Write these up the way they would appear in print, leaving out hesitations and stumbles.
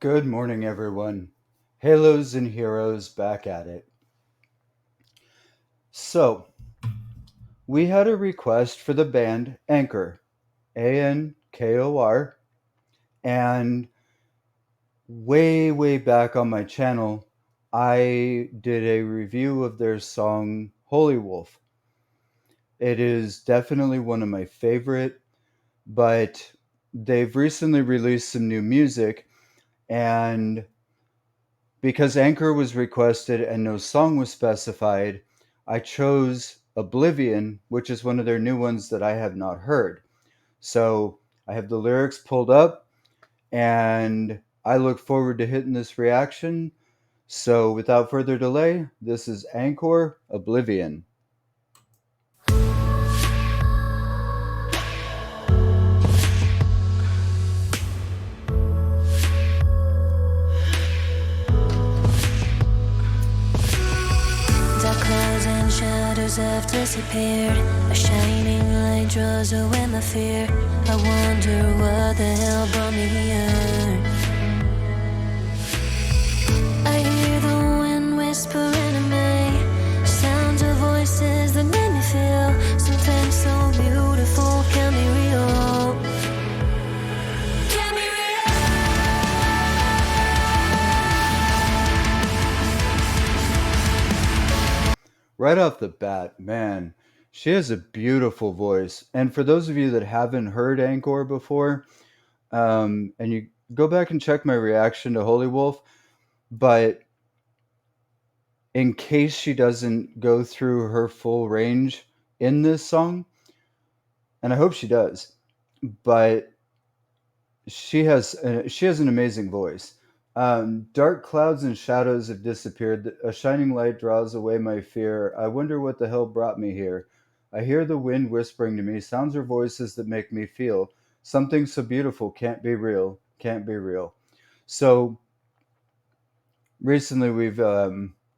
Good morning, everyone. Halos and Heroes back at it. So, we had a request for the band Ankor, Ankor, and way back on my channel, I did a review of their song Holy Wolf. It is definitely one of my favorite, but they've recently released some new music, and because Ankor was requested and no song was specified, I chose Oblivion, which is one of their new ones that I have not heard. So I have the lyrics pulled up and I look forward to hitting this reaction. So without further delay, this is Ankor Oblivion. Dark clouds and shadows have disappeared. A shining light draws away my fear. I wonder what the hell brought me here. I hear the wind whispering to me, sounds of voices that make me feel something so beautiful can be real. Can be Right off the bat, man, she has a beautiful voice. And for those of you that haven't heard Ankor before, and you go back and check my reaction to Holy Wolf, but in case she doesn't go through her full range in this song, and I hope she does, but she has an amazing voice. Dark clouds and shadows have disappeared. A shining light draws away my fear. I wonder what the hell brought me here. I hear the wind whispering to me, sounds or voices that make me feel something so beautiful can't be real, can't be real. So recently we've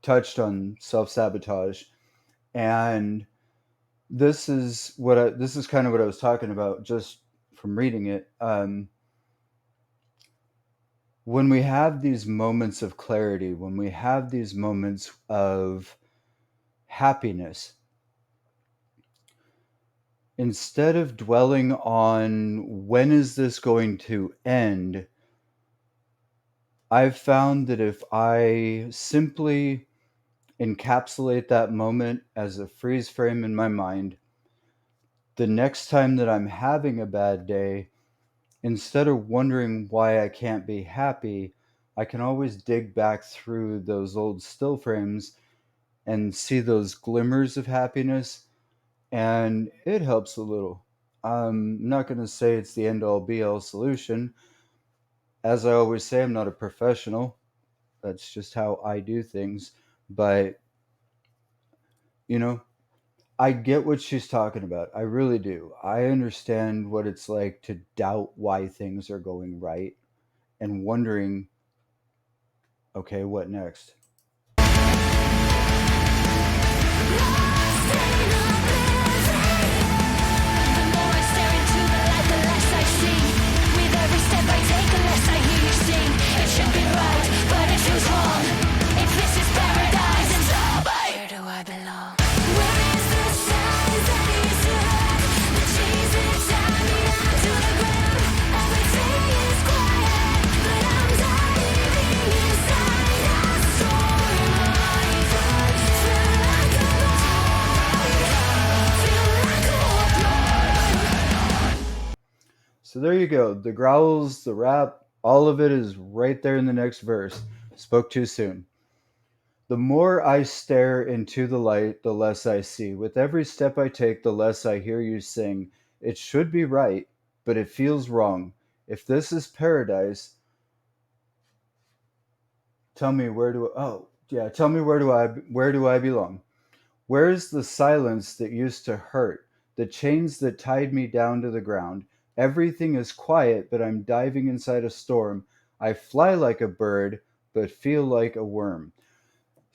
touched on self sabotage, and this is kind of what I was talking about just from reading it. When we have these moments of clarity, when we have these moments of happiness, instead of dwelling on when is this going to end, I've found that if I simply encapsulate that moment as a freeze frame in my mind, the next time that I'm having a bad day, instead of wondering why I can't be happy, I can always dig back through those old still frames and see those glimmers of happiness, and it helps a little. I'm not going to say it's the end all be all solution. As I always say, I'm not a professional. That's just how I do things. But, you know, I get what she's talking about. I really do. I understand what it's like to doubt why things are going right and wondering, okay, what next? where do I belong? Where is the silence that used to hurt? The chains that tie me down to the ground. Everything is quiet, but I'm diving inside a storm. I feel like a ball, feel like a warlord. So there you go. The growls, the rap, all of it is right there in the next verse. Spoke too soon. The more I stare into the light, the less I see. With every step I take, the less I hear you sing. It should be right, but it feels wrong. If this is paradise, tell me where do oh yeah, tell me where do I belong? Where is the silence that used to hurt? The chains that tied me down to the ground? Everything is quiet, but I'm diving inside a storm. I fly like a bird, but feel like a worm.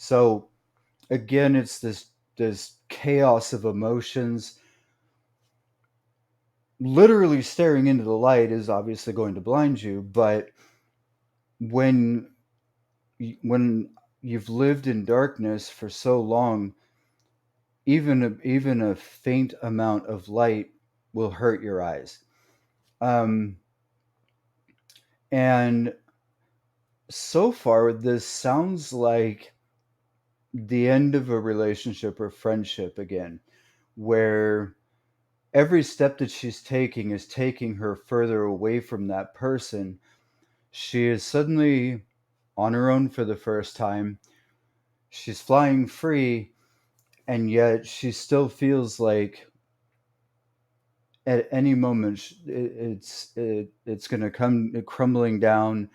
So again, it's this chaos of emotions. Literally staring into the light is obviously going to blind you, but when when you've lived in darkness for so long, even a faint amount of light will hurt your eyes. Um, and so far, this sounds like the end of a relationship or friendship again, where every step that she's taking is taking her further away from that person. She is suddenly on her own for the first time. She's flying free, and yet she still feels like at any moment it's going to come crumbling down,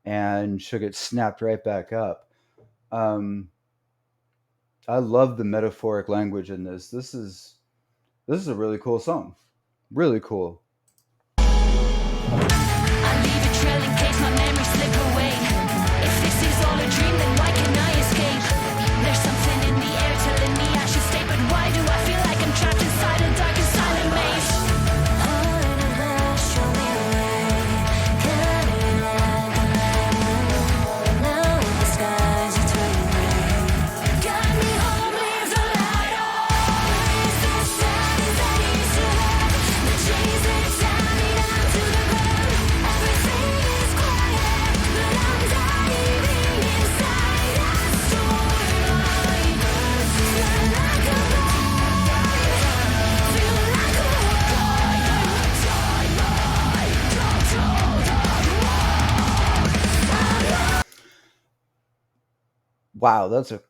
and she'll get snapped right back up. Um, I love the metaphoric language in this. This is a really cool song. Really cool. I leave a trail in case my memories slip away. If this is all a dream, then why can't I escape? There's something in the air telling me I should stay, but why do I feel like I'm trapped inside a dark and silent maze? Heart in a rush, show me the way. Cut it like a light moon. Now the skies are turning gray. Guide me home, leave the light on. Raise the signs I used to have. The chains that tie me down to the ground. Everything is quiet, but I'm diving inside a storm. My birds fly like a bird, feel like a Wow, that's a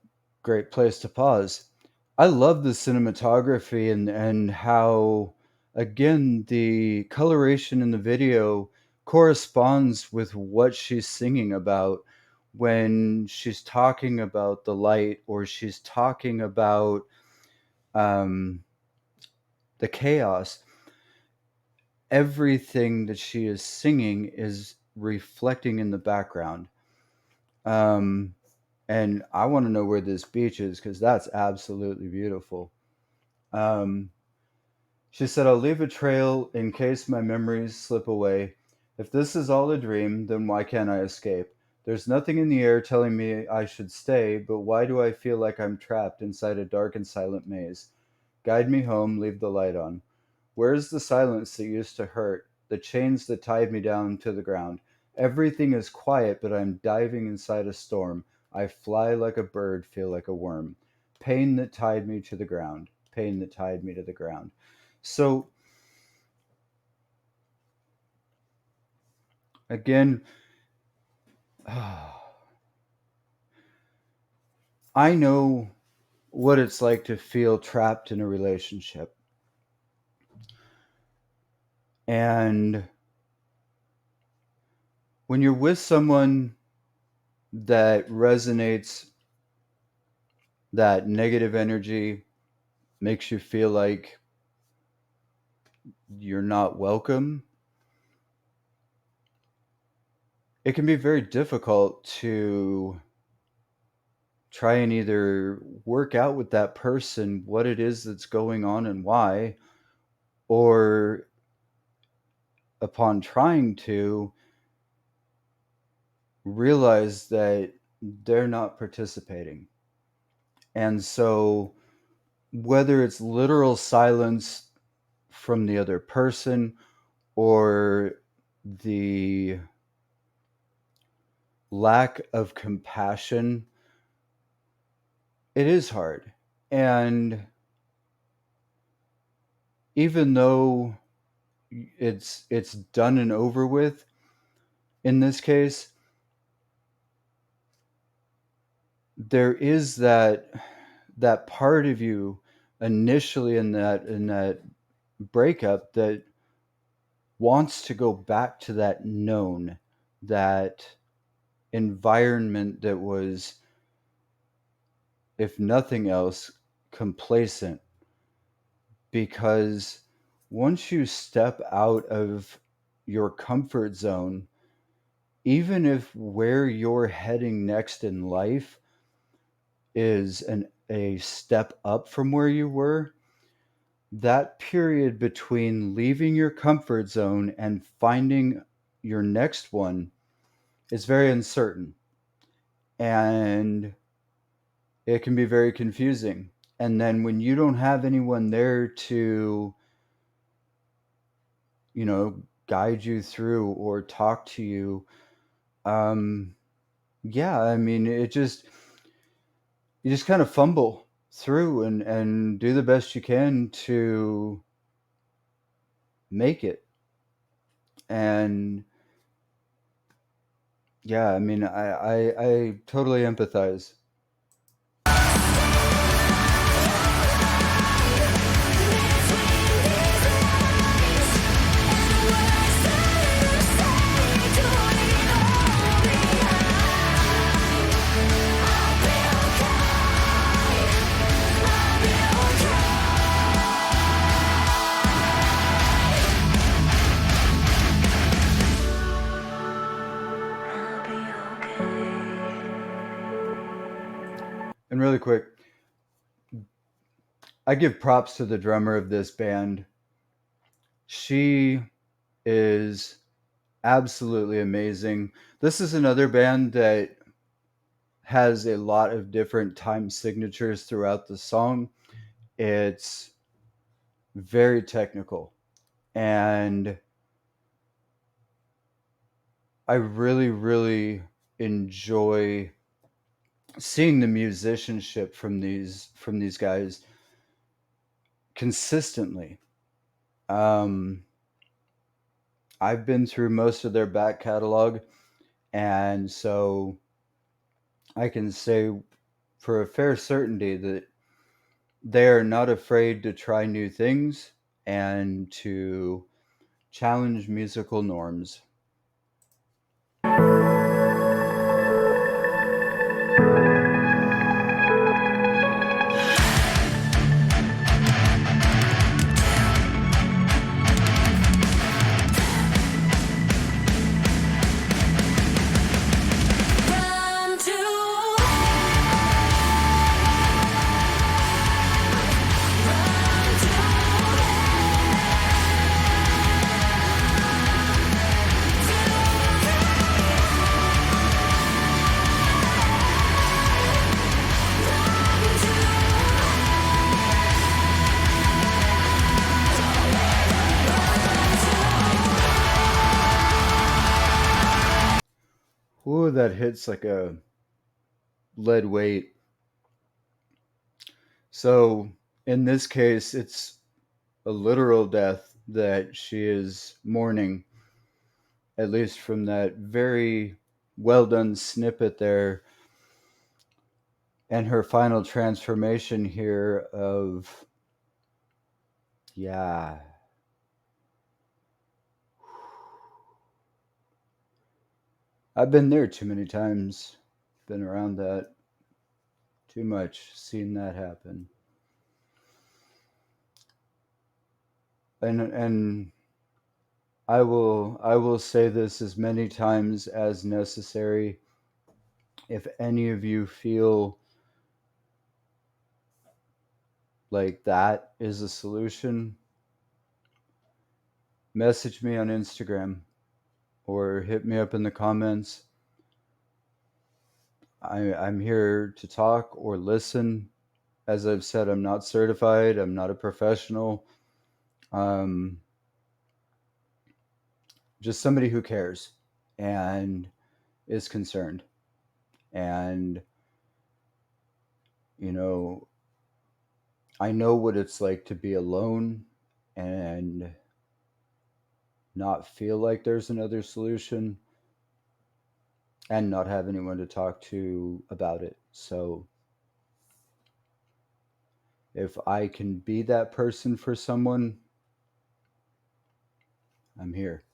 great place to pause. I love the cinematography and how again the coloration in the video corresponds with what she's singing about when she's talking about the light, or she's talking about um, the chaos. Everything that she is singing is reflecting in the background. Um, and I want to know where this beach is because that's absolutely beautiful. Um, she said, I'll leave a trail in case my memories slip away. If this is all a dream, then why can't I escape? There's nothing in the air telling me I should stay, but why do I feel like I'm trapped inside a dark and silent maze? Guide me home, leave the light on. Where's the silence that used to hurt, the chains that tied me down to the ground? Everything is quiet, but I'm diving inside a storm. I fly like a bird, feel like a worm. Pain that tied me to the ground. Pain that tied me to the ground. So, again, I know what it's like to feel trapped in a relationship. And when you're with someone that resonates that negative energy, makes you feel like you're not welcome, it can be very difficult to try and either work out with that person what it is that's going on and why, or upon trying to realize that they're not participating. And so, whether it's literal silence from the other person or the lack of compassion, it is hard. And even though it's done and over with in this case, there is that part of you initially in that breakup that wants to go back to that known, that environment that was, if nothing else, complacent. Because once you step out of your comfort zone, even if where you're heading next in life is a step up from where you were, that period between leaving your comfort zone and finding your next one it's very uncertain, and it can be very confusing. And then when you don't have anyone there to, guide you through or talk to you, um, yeah, I mean, you just kind of fumble through and do the best you can to make it. And yeah, I mean, I totally empathize. And really quick, I give props to the drummer of this band. She is absolutely amazing. This is another band that has a lot of different time signatures throughout the song. It's very technical, and I really, really enjoy seeing the musicianship from these guys consistently. Um, I've been through most of their back catalog, and so I can say for a fair certainty that they are not afraid to try new things and to challenge musical norms. Run to Ooh, that hits like a lead weight. So in this case, it's a literal death that she is mourning, at least from that very well done snippet there, and her final transformation here of, yeah, I've been there too many times, been around that too much, seen that happen. And I will say this as many times as necessary. If any of you feel like that is a solution, message me on Instagram or hit me up in the comments. I'm here to talk or listen. As I've said, I'm not certified, I'm not a professional. Um, just somebody who cares and is concerned. And, you know, I know what it's like to be alone and not feel like there's another solution and not have anyone to talk to about it. So if I can be that person for someone, I'm here.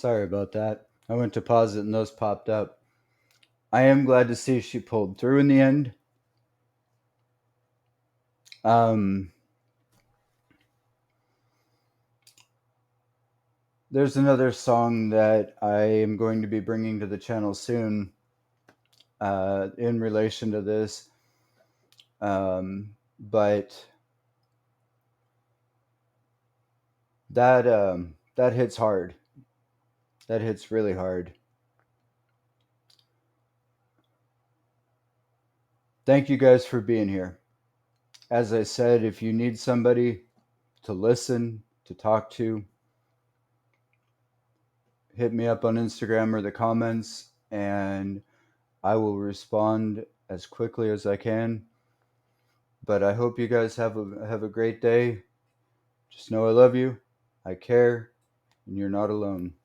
Sorry about that. I went to pause it and those popped up. I am glad to see she pulled through in the end. Um, there's another song that I am going to be bringing to the channel soon in relation to this. But that hits hard. That hits really hard. Thank you guys for being here. As I said, if you need somebody to listen, to talk to, hit me up on Instagram or the comments, and I will respond as quickly as I can. But I hope you guys have a great day. Just know I love you, I care, and you're not alone.